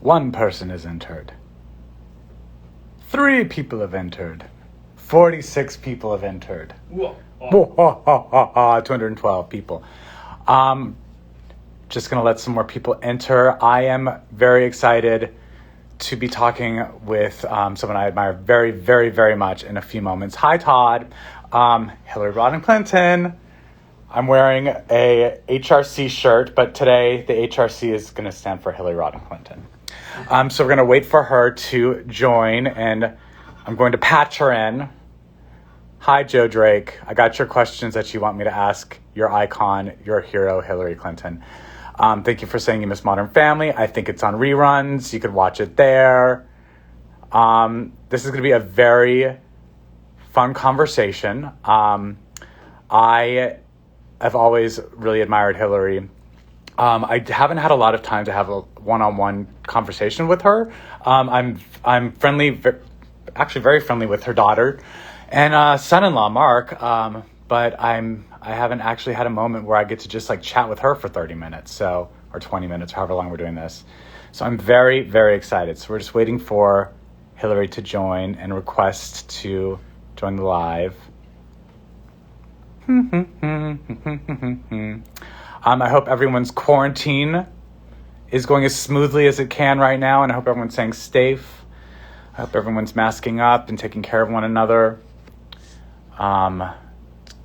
One person has entered. 3 people have entered. 46 people have entered. Whoa. Whoa, 212 people. Just going to let some more people enter. I am very excited to be talking with someone I admire very, very, very much in a few moments. Hi, Todd. Hillary Rodham Clinton. I'm wearing a HRC shirt, but today the HRC is going to stand for Hillary Rodham Clinton. So we're going to wait for her to join, and I'm going to patch her in. Hi, Joe Drake. I got your questions that you want me to ask your icon, your hero, Hillary Clinton. Thank you for saying you miss Modern Family. I think it's on reruns. You could watch it there. This is going to be a very fun conversation. I have always really admired Hillary. I haven't had a lot of time to have a one-on-one conversation with her. I'm friendly, actually very friendly with her daughter and son-in-law Mark. But I haven't actually had a moment where I get to just like chat with her for 30 minutes, or 20 minutes, however long we're doing this. So I'm very, very excited. So we're just waiting for Hillary to join and request to join the live. I hope everyone's quarantine is going as smoothly as it can right now, and I hope everyone's staying safe. I hope everyone's masking up and taking care of one another.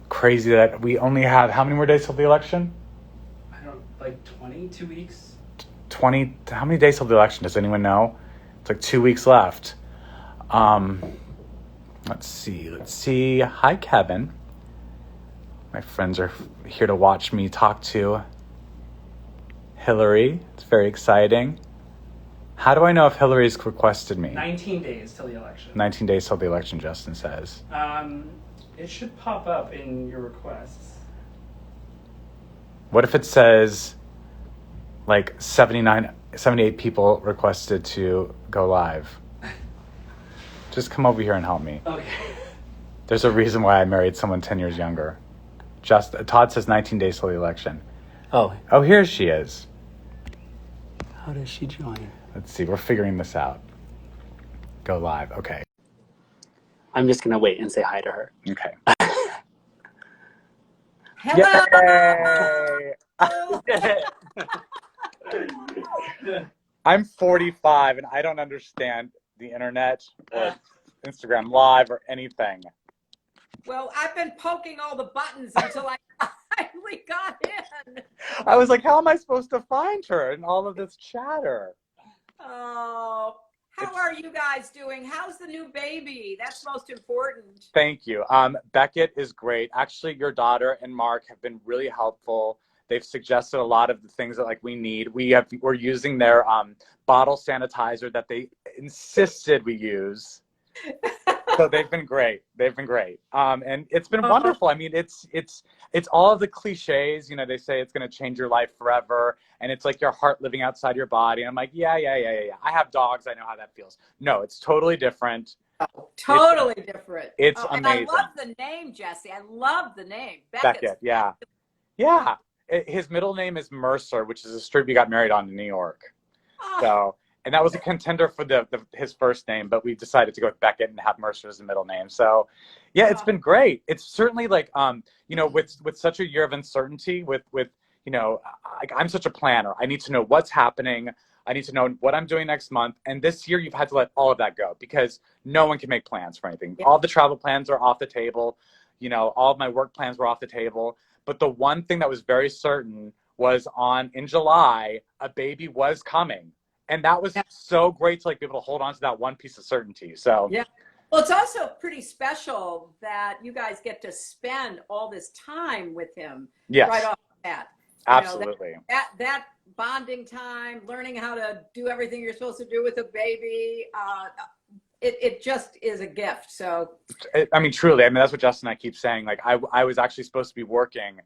Crazy that we only have how many more days till the election? I don't, like 22 weeks? 20, how many days till the election? Does anyone know? It's like 2 weeks left. Let's see. Hi, Kevin. My friends are here to watch me talk to Hillary. It's very exciting. How do I know if Hillary's requested me? 19 days till the election. 19 days till the election, Justin says. It should pop up in your requests. What if it says like 78 people requested to go live? Just come over here and help me. Okay. There's a reason why I married someone 10 years younger. Todd says 19 days till the election. Oh, Here she is. how does she join? Let's see. We're figuring this out. Go live. Okay. I'm just going to wait and say hi to her. Okay. Hello. Yay! I'm 45 and I don't understand the internet or Instagram Live or anything. Well, I've been poking all the buttons until I finally got in. I was like, how am I supposed to find her in all of this chatter? Oh, how are you guys doing? How's the new baby? That's most important. Thank you. Beckett is great. Actually, your daughter and Mark have been really helpful. They've suggested a lot of the things that like we need. We're using their bottle sanitizer that they insisted we use. So they've been great. And it's been wonderful. I mean, it's all of the cliches. You know, they say it's going to change your life forever, and it's like your heart living outside your body. And I'm like, yeah. I have dogs. I know how that feels. No, it's totally different. Oh, totally different. It's amazing. amazing. I love the name, Jesse. I love the name. Beckett, yeah. His middle name is Mercer, which is a street we got married on in New York. Oh. So, and that was a contender for his first name, but we decided to go with Beckett and have Mercer as the middle name. So, yeah, it's been great. It's certainly like, with such a year of uncertainty, I'm such a planner. I need to know what's happening. I need to know what I'm doing next month. And this year, you've had to let all of that go because no one can make plans for anything. Yeah. All the travel plans are off the table. All of my work plans were off the table. But the one thing that was very certain was in July, a baby was coming. And that was so great to be able to hold on to that one piece of certainty. So yeah. Well, it's also pretty special that you guys get to spend all this time with him. Yes. Right off the bat. Absolutely. That bonding time, learning how to do everything you're supposed to do with a baby, it just is a gift. So truly, that's what Justin and I keep saying. Like I was actually supposed to be working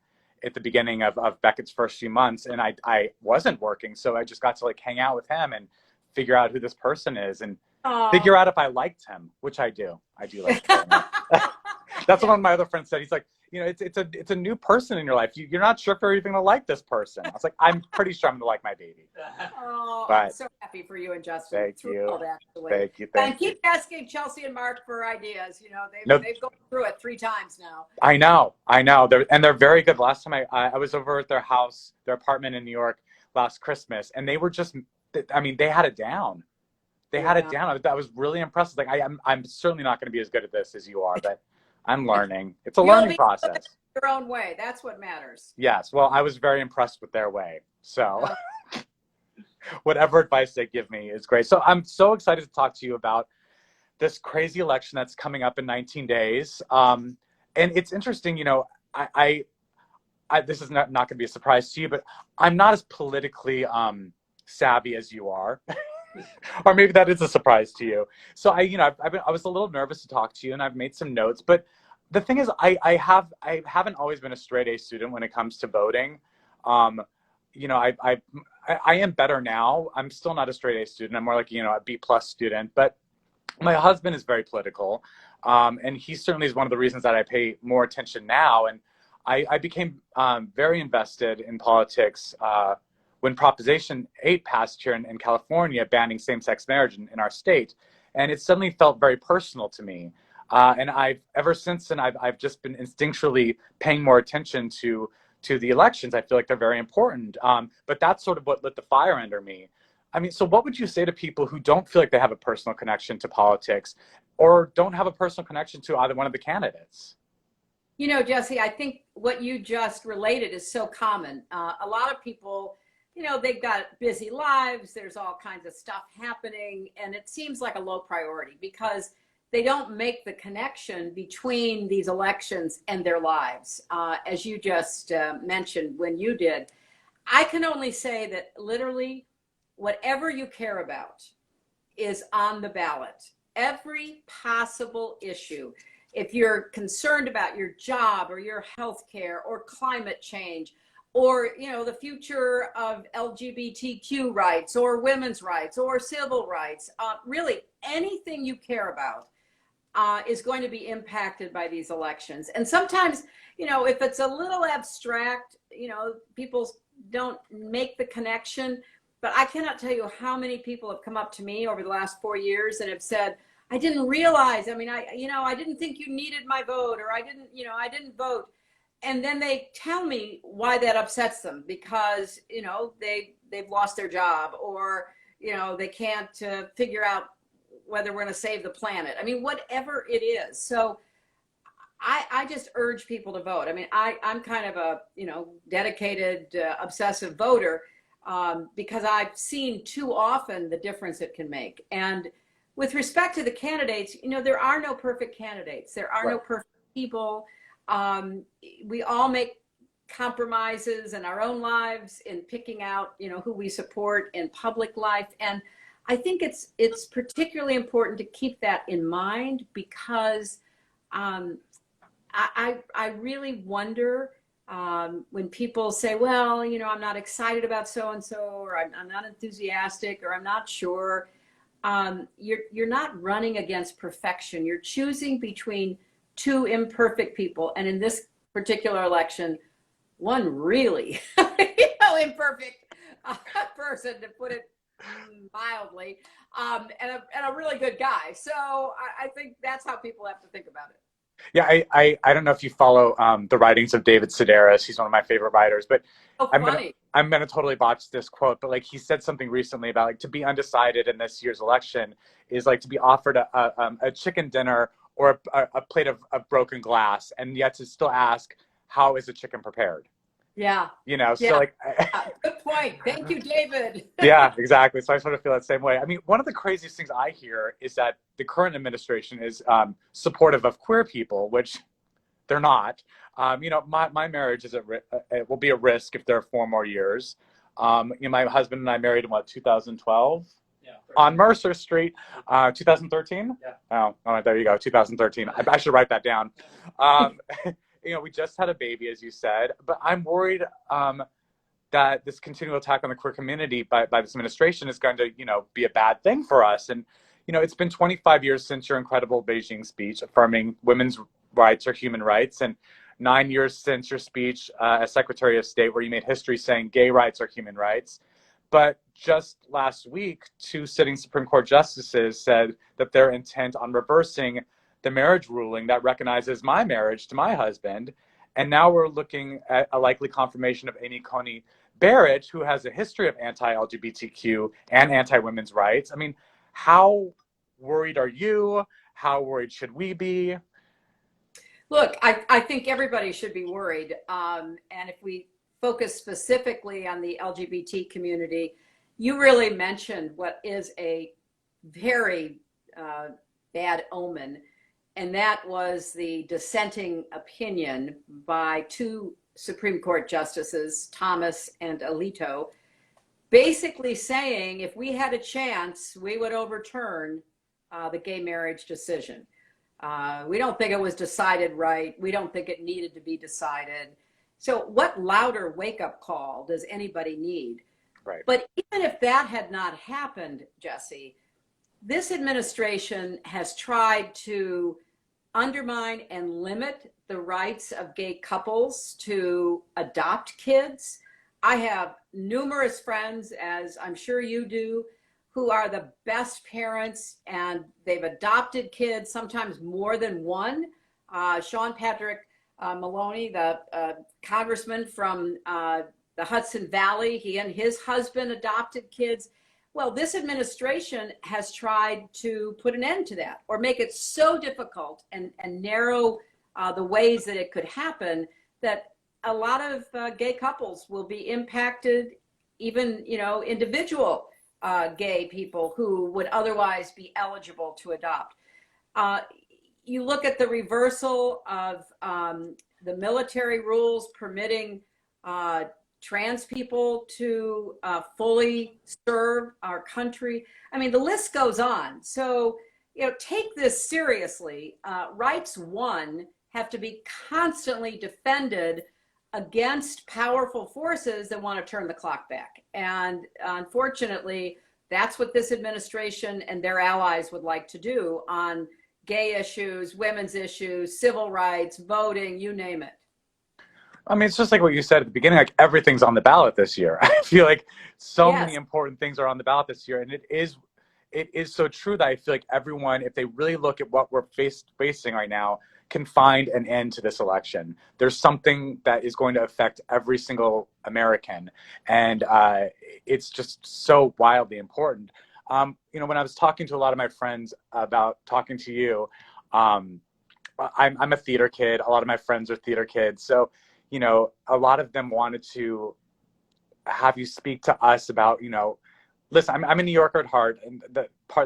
at the beginning of Beckett's first few months, and I wasn't working, so I just got to hang out with him and figure out who this person is and figure out if I liked him, which I do. I do like him. That's what one of my other friends said. He's like, it's a new person in your life. You're not sure if you're even gonna like this person. I was like, I'm pretty sure I'm gonna like my baby. Oh, But I'm so happy for you and Justin. thank you. Thrilled, actually. Thank you. And keep asking Chelsea and Mark for ideas. No. They've gone through it 3 times now. I know. They're very good. Last time I was over at their house, their apartment in New York last Christmas, and they were just, I mean, they had it down. They had it down. I was really impressed. Like, I'm certainly not going to be as good at this as you are, but I'm learning. It's a learning process. Your own way. That's what matters. Yes. Well, I was very impressed with their way. So whatever advice they give me is great. So I'm so excited to talk to you about this crazy election that's coming up in 19 days. And it's interesting, this is not going to be a surprise to you, but I'm not as politically savvy as you are. Or maybe that is a surprise to you. So I was a little nervous to talk to you, and I've made some notes. But the thing is, I haven't always been a straight A student when it comes to voting. I am better now. I'm still not a straight A student. I'm more like a B+ student. But my husband is very political, and he certainly is one of the reasons that I pay more attention now. And I became very invested in politics when Proposition 8 passed here in California, banning same-sex marriage in our state. And it suddenly felt very personal to me. And ever since then, I've just been instinctually paying more attention to the elections. I feel like they're very important. But that's sort of what lit the fire under me. I mean, so what would you say to people who don't feel like they have a personal connection to politics or don't have a personal connection to either one of the candidates? Jesse, I think what you just related is so common. A lot of people, they've got busy lives. There's all kinds of stuff happening. And it seems like a low priority because they don't make the connection between these elections and their lives. As you just mentioned when you did, I can only say that literally whatever you care about is on the ballot. Every possible issue. If you're concerned about your job or your health care or climate change or, the future of LGBTQ rights or women's rights or civil rights, really anything you care about is going to be impacted by these elections. And sometimes, if it's a little abstract, people don't make the connection. But I cannot tell you how many people have come up to me over the last 4 years and have said, I didn't realize, I didn't think you needed my vote, or I didn't vote. And then they tell me why that upsets them because, they've lost their job or, they can't figure out whether we're going to save the planet. I mean, whatever it is. So I just urge people to vote. I mean, I'm kind of a, dedicated, obsessive voter because I've seen too often the difference it can make. And with respect to the candidates, there are no perfect candidates. There are no perfect people. We all make compromises in our own lives in picking out, who we support in public life. And I think it's particularly important to keep that in mind because I really wonder when people say, well, I'm not excited about so-and-so, or I'm not enthusiastic, or I'm not sure. You're not running against perfection. You're choosing between 2 imperfect people. And in this particular election, one really imperfect person, to put it mildly, and a really good guy. So I think that's how people have to think about it. Yeah, I don't know if you follow the writings of David Sedaris. He's one of my favorite writers, but I'm gonna totally botch this quote, but like he said something recently about like to be undecided in this year's election is like to be offered a chicken dinner or a plate of broken glass, and yet to still ask, how is the chicken prepared? Yeah. So like. Good point. Thank you, David. Yeah, exactly. So I sort of feel that same way. I mean, one of the craziest things I hear is that the current administration is supportive of queer people, which they're not. My marriage is it will be a risk if there are 4 more years. My husband and I married in 2012? Yeah. On Mercer Street, 2013? Yeah. Oh, all right, there you go, 2013. I should write that down. We just had a baby, as you said, but I'm worried that this continual attack on the queer community by this administration is going to, be a bad thing for us. And, it's been 25 years since your incredible Beijing speech affirming women's rights are human rights. And 9 years since your speech as Secretary of State, where you made history saying gay rights are human rights. But just last week, two sitting Supreme Court justices said that they're intent on reversing the marriage ruling that recognizes my marriage to my husband. And now we're looking at a likely confirmation of Amy Coney Barrett, who has a history of anti-LGBTQ and anti-women's rights. I mean, how worried are you? How worried should we be? Look, I think everybody should be worried. And if we focus specifically on the LGBT community, you really mentioned what is a very bad omen, and that was the dissenting opinion by two Supreme Court justices, Thomas and Alito, basically saying if we had a chance, we would overturn the gay marriage decision. We don't think it was decided right. We don't think it needed to be decided. So what louder wake-up call does anybody need? Right. But even if that had not happened, Jesse, this administration has tried to undermine and limit the rights of gay couples to adopt kids. I have numerous friends, as I'm sure you do, who are the best parents, and they've adopted kids, sometimes more than one. Sean Patrick Maloney, the congressman from the Hudson Valley, he and his husband adopted kids. Well, this administration has tried to put an end to that or make it so difficult and narrow the ways that it could happen that a lot of gay couples will be impacted, even, individual gay people who would otherwise be eligible to adopt. You look at the reversal of the military rules permitting trans people to fully serve our country. I mean, the list goes on. So, take this seriously. Rights won have to be constantly defended against powerful forces that want to turn the clock back. And unfortunately, that's what this administration and their allies would like to do on gay issues, women's issues, civil rights, voting, you name it. I mean, it's just like what you said at the beginning, like everything's on the ballot this year. I feel like so many important things are on the ballot this year. And it is so true that I feel like everyone, if they really look at what we're facing right now, can find an end to this election. There's something that is going to affect every single American. And it's just so wildly important. When I was talking to a lot of my friends about talking to you, I'm a theater kid. A lot of my friends are theater kids. So, a lot of them wanted to have you speak to us about, listen, I'm a New Yorker at heart, and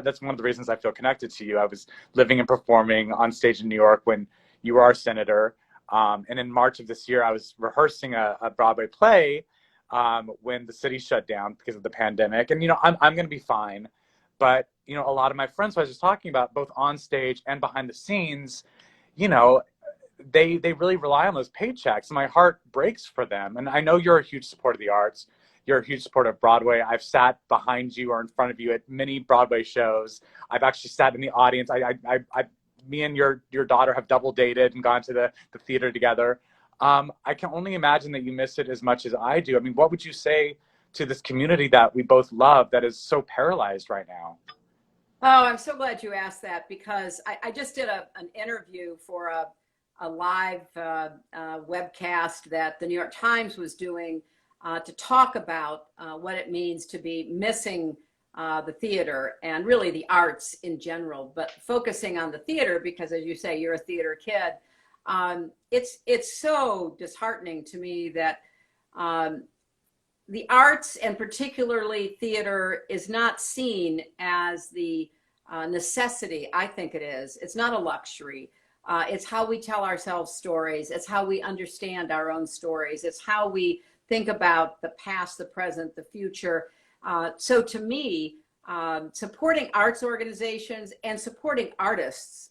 that's one of the reasons I feel connected to you. I was living and performing on stage in New York when you were our senator. And in March of this year, I was rehearsing a Broadway play when the city shut down because of the pandemic. And, I'm going to be fine. But, a lot of my friends who I was just talking about, both on stage and behind the scenes, they really rely on those paychecks. And my heart breaks for them. And I know you're a huge supporter of the arts. You're a huge supporter of Broadway. I've sat behind you or in front of you at many Broadway shows. I've actually sat in the audience. Me and your daughter have double dated and gone to the theater together. I can only imagine that you miss it as much as I do. I mean, what would you say to this community that we both love that is so paralyzed right now? Oh, I'm so glad you asked that, because I just did an interview for a live webcast that the New York Times was doing to talk about what it means to be missing the theater and really the arts in general, but focusing on the theater because, as you say, you're a theater kid. It's so disheartening to me that the arts, and particularly theater, is not seen as the necessity I think it is. It's not a luxury. It's how we tell ourselves stories. It's how we understand our own stories. It's how we think about the past, the present, the future. So to me, supporting arts organizations and supporting artists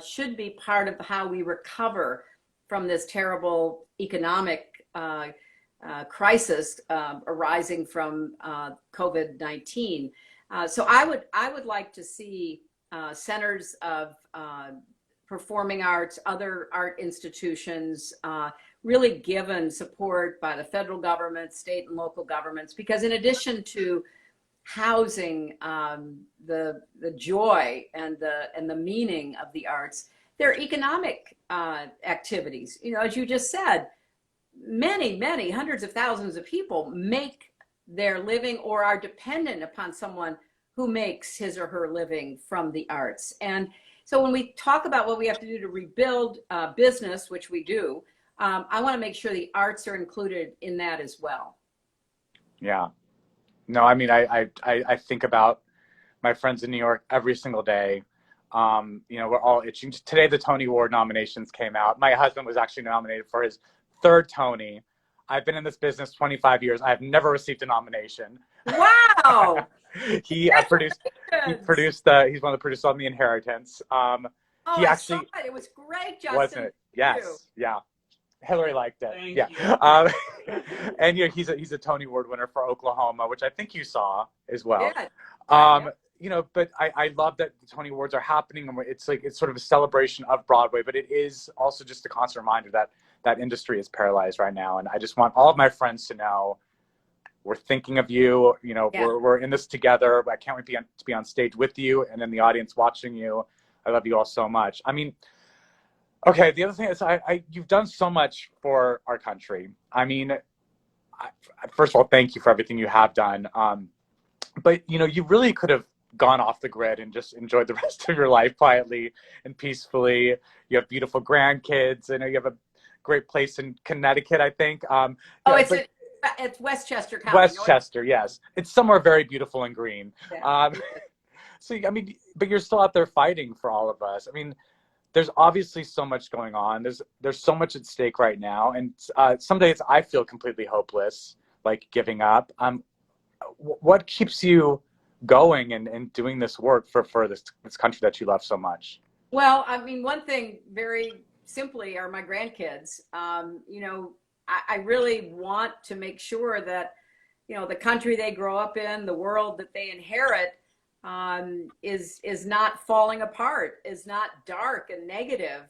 should be part of how we recover from this terrible economic crisis arising from COVID-19. So I would like to see centers of performing arts, other art institutions, really given support by the federal government, state and local governments, because in addition to housing the joy and the meaning of the arts, there are economic activities. You know, as you just said, many hundreds of thousands of people make their living or are dependent upon someone who makes his or her living from the arts. And so when we talk about what we have to do to rebuild business, which we do, I want to make sure the arts are included in that as well. Yeah. No, I mean, I think about my friends in New York every single day. You know, we're all itching. Today, the Tony Award nominations came out. My husband was actually nominated for his third Tony. I've been in this business 25 years. I've never received a nomination. Wow. He produced, he's one of the producers on The Inheritance. Oh, he I actually, saw it. It was great, Justin. wasn't it? Yes. Yeah. Hillary liked it. Thank yeah. you. And you know, he's a Tony Award winner for Oklahoma, which I think you saw as well. Yeah. You know, but I love that the Tony Awards are happening, and it's like it's sort of a celebration of Broadway, but it is also just a constant reminder that that industry is paralyzed right now. And I just want all of my friends to know we're thinking of you. You know, Yeah. we're in this together. I can't wait to be on stage with you and in the audience watching you. I love you all so much. I mean, okay, the other thing is you've done so much for our country. I mean, first of all, thank you for everything you have done. But, you know, you really could have gone off the grid and just enjoyed the rest of your life quietly and peacefully. You have beautiful grandkids. I know you have a great place in Connecticut, I think. It's Westchester County. Westchester, yes. It's somewhere very beautiful and green. Yeah. So, I mean, but you're still out there fighting for all of us. I mean, there's obviously so much going on. There's so much at stake right now. And some days I feel completely hopeless, like giving up. What keeps you going and doing this work for this country that you love so much? Well, I mean, one thing very simply are my grandkids. You know, I really want to make sure that, you know, the country they grow up in, the world that they inherit, is not falling apart, is not dark and negative,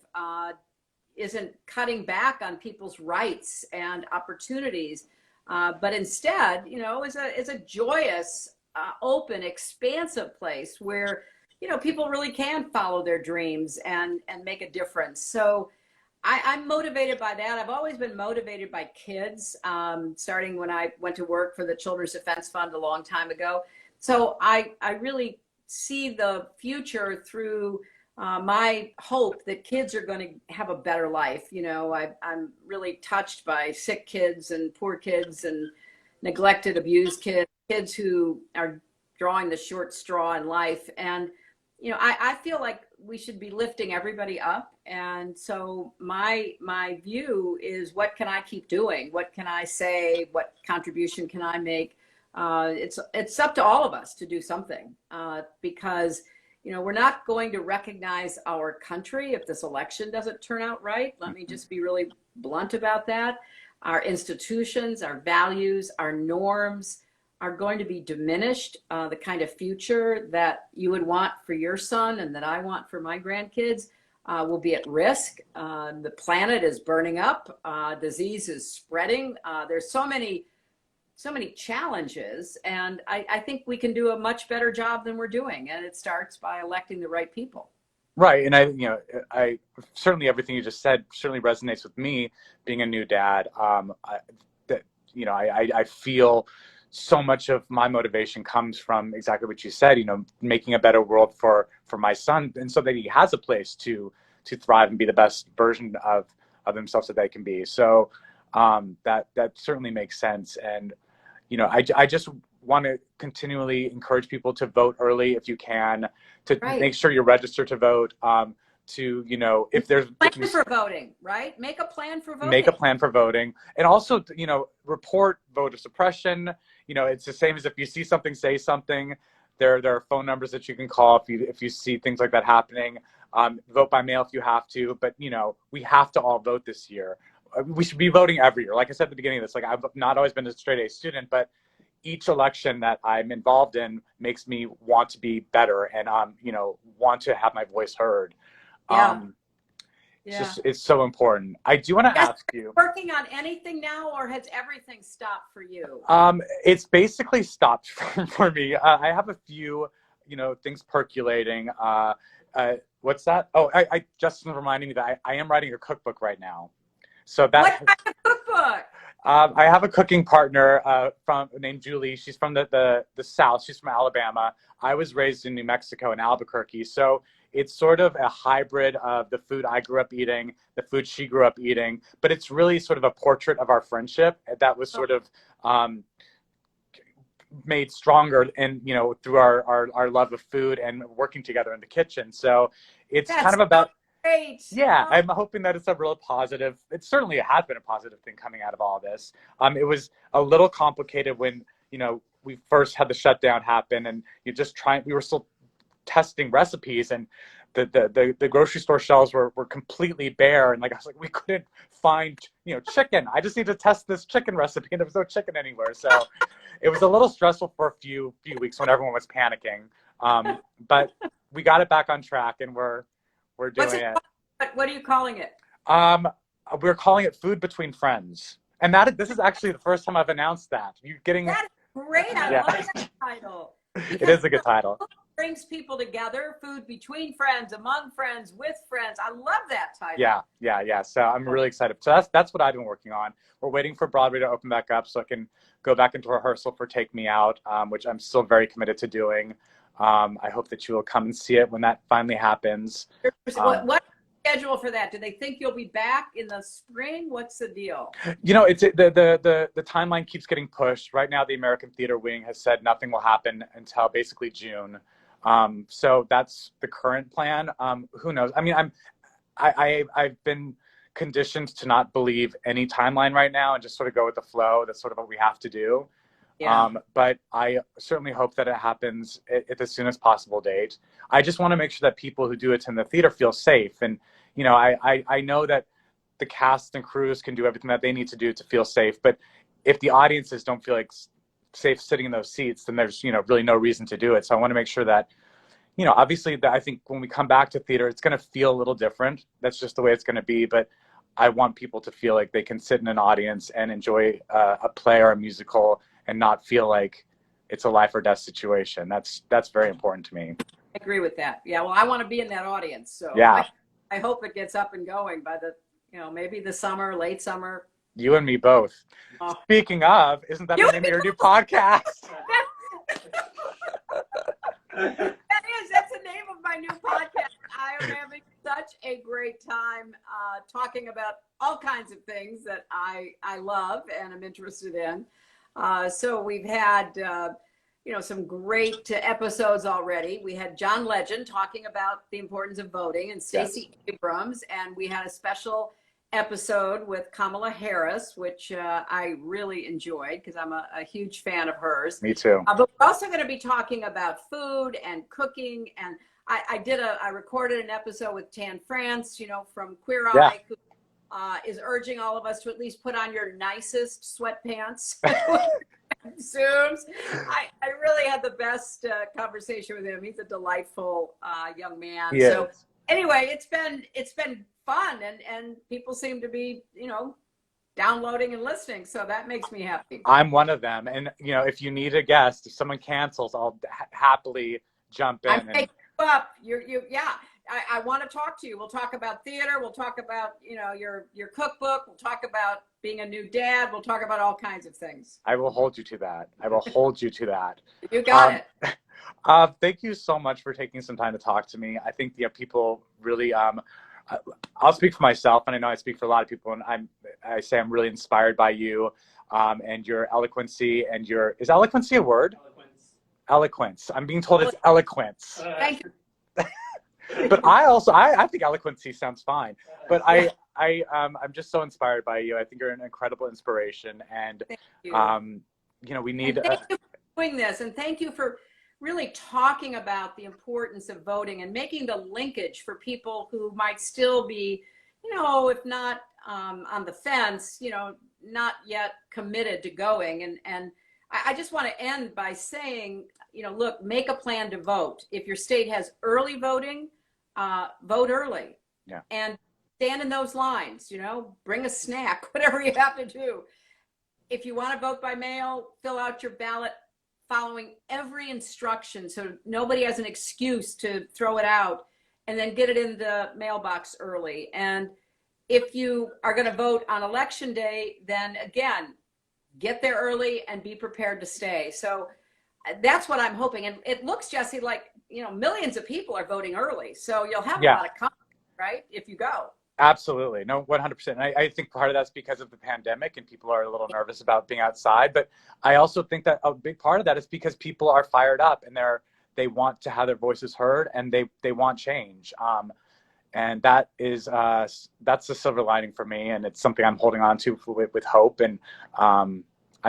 isn't cutting back on people's rights and opportunities, but instead, you know, is a joyous, open, expansive place where, you know, people really can follow their dreams and make a difference. So I'm motivated by that. I've always been motivated by kids, starting when I went to work for the Children's Defense Fund a long time ago. So I really see the future through my hope that kids are going to have a better life. You know, I'm really touched by sick kids and poor kids and neglected, abused kids who are drawing the short straw in life. And, you know, I feel like we should be lifting everybody up. And so my view is, what can I keep doing? What can I say? What contribution can I make? It's up to all of us to do something, because, you know, we're not going to recognize our country if this election doesn't turn out right. Let me just be really blunt about that. Our institutions, our values, our norms are going to be diminished. The kind of future that you would want for your son and that I want for my grandkids will be at risk. The planet is burning up. Disease is spreading. There's so many challenges, and I think we can do a much better job than we're doing, and it starts by electing the right people. Right, and I certainly everything you just said certainly resonates with me, being a new dad. I feel so much of my motivation comes from exactly what you said. You know, making a better world for my son, and so that he has a place to thrive and be the best version of himself that they can be. So that certainly makes sense. And you know, I just want to continually encourage people to vote early if you can, to make sure you're registered to vote. To, you know, if there's plan for voting, right? Make a plan for voting. Make a plan for voting, and also, you know, report voter suppression. You know, it's the same as if you see something, say something. There are phone numbers that you can call if you see things like that happening. Vote by mail if you have to, but you know, we have to all vote this year. We should be voting every year. Like I said at the beginning of this, like I've not always been a straight A student, but each election that I'm involved in makes me want to be better and you know, want to have my voice heard. Yeah. Yeah. It's so important. I do want to Yes, ask you. working on anything now, or has everything stopped for you? It's basically stopped for me. I have a few, things percolating. What's that? Oh, Justin reminding me that I am writing a cookbook right now. So What that kind of cookbook? I have a cooking partner named Julie. She's from the South. She's from Alabama. I was raised in New Mexico in Albuquerque. So it's sort of a hybrid of the food I grew up eating, the food she grew up eating, but it's really sort of a portrait of our friendship that was sort of um, made stronger and through our love of food and working together in the kitchen. So it's kind That's of about great. yeah, Oh, I'm hoping that it's a real positive. It certainly has been a positive thing coming out of all this. It was a little complicated when we first had the shutdown happen, and you just trying. We were still testing recipes, and the grocery store shelves were completely bare, and like I was like, we couldn't find chicken. I just need to test this chicken recipe, and there was no chicken anywhere. So it was a little stressful for a few weeks when everyone was panicking. But we got it back on track, and we're what's doing it? it. What are you calling it? Um, we're calling it Food Between Friends, and this is actually the first time I've announced that. You're getting That is great. I Yeah. love that title. It is a good title. Food brings people together. Food between friends, among friends, with friends. I love that title. Yeah. So I'm really excited. So that's what I've been working on. We're waiting for Broadway to open back up so I can go back into rehearsal for Take Me Out, which I'm still very committed to doing. I hope that you will come and see it when that finally happens. What's the schedule for that? Do they think you'll be back in the spring? What's the deal? It's the timeline keeps getting pushed. Right now, the American Theater Wing has said nothing will happen until basically June. So that's the current plan. Who knows? I mean, I've been conditioned to not believe any timeline right now and just sort of go with the flow. That's sort of what we have to do. Yeah. But I certainly hope that it happens at the soonest possible date. I just want to make sure that people who do attend the theater feel safe. And, I know that the cast and crews can do everything that they need to do to feel safe. But if the audiences don't feel like safe sitting in those seats, then there's, really no reason to do it. So I want to make sure that, obviously that I think when we come back to theater, it's going to feel a little different. That's just the way it's going to be. But I want people to feel like they can sit in an audience and enjoy a play or a musical and not feel like it's a life or death situation. That's very important to me. I agree with that. Yeah. Well, I want to be in that audience. So Yeah. I hope it gets up and going by the, maybe the summer, late summer. You and me both. Oh. Speaking of, isn't that the name of your new podcast? That's the name of my new podcast. I am having such a great time talking about all kinds of things that I love and I'm interested in. So we've had, some great episodes already. We had John Legend talking about the importance of voting and Stacey Abrams, and we had a special episode with Kamala Harris, which I really enjoyed because I'm a huge fan of hers. Me too. But we're also going to be talking about food and cooking. And I recorded an episode with Tan France, from Queer Eye, who is urging all of us to at least put on your nicest sweatpants. Zooms. I really had the best conversation with him. He's a delightful young man. He is. So anyway, it's been fun, and people seem to be, downloading and listening. So that makes me happy. I'm one of them. And, if you need a guest, if someone cancels, I'll happily jump in. I'm taking you up. Yeah. I want to talk to you. We'll talk about theater. We'll talk about, your cookbook. We'll talk about being a new dad. We'll talk about all kinds of things. I will hold you to that. I will hold you to that. You got it. Thank you so much for taking some time to talk to me. I think people really, I'll speak for myself, and I know I speak for a lot of people, and I say I'm really inspired by you, and your eloquency and is eloquency a word? Eloquence. I'm being told it's eloquence. Thank you. But I think eloquency sounds fine. But I'm just so inspired by you. I think you're an incredible inspiration, and Thank you. We need. And thank you for doing this, and thank you for really talking about the importance of voting and making the linkage for people who might still be, if not on the fence, not yet committed to going. And I just want to end by saying, look, make a plan to vote. If your state has early voting, vote early. Yeah. And stand in those lines, bring a snack, whatever you have to do. If you want to vote by mail, fill out your ballot following every instruction so nobody has an excuse to throw it out, and then get it in the mailbox early. And if you are going to vote on election day, then again, get there early and be prepared to stay. So that's what I'm hoping. And it looks, Jesse, like, millions of people are voting early. So you'll have a lot of confidence, right, if you go. Absolutely. No, 100%. And I think part of that's because of the pandemic and people are a little nervous about being outside. But I also think that a big part of that is because people are fired up and they want to have their voices heard, and they want change. And that is that's the silver lining for me, and it's something I'm holding on to with hope. And I'm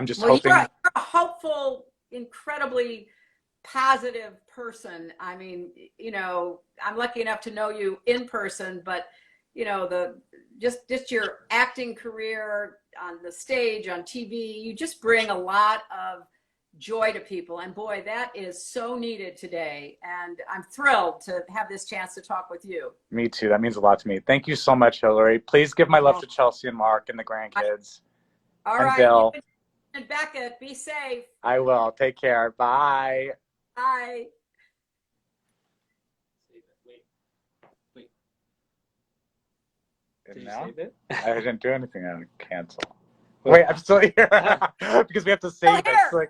just hoping. You're a hopeful, incredibly positive person. I mean, I'm lucky enough to know you in person, but just your acting career on the stage, on TV, you just bring a lot of joy to people. And boy, that is so needed today. And I'm thrilled to have this chance to talk with you. Me too. That means a lot to me. Thank you so much, Hillary. Please give my love to Chelsea and Mark and the grandkids. All and right. Bill. And Becca, be safe. I will. Take care. Bye. Bye. Did you now? save it? I didn't do anything. I didn't cancel. Wait, I'm still here because we have to save it. Like,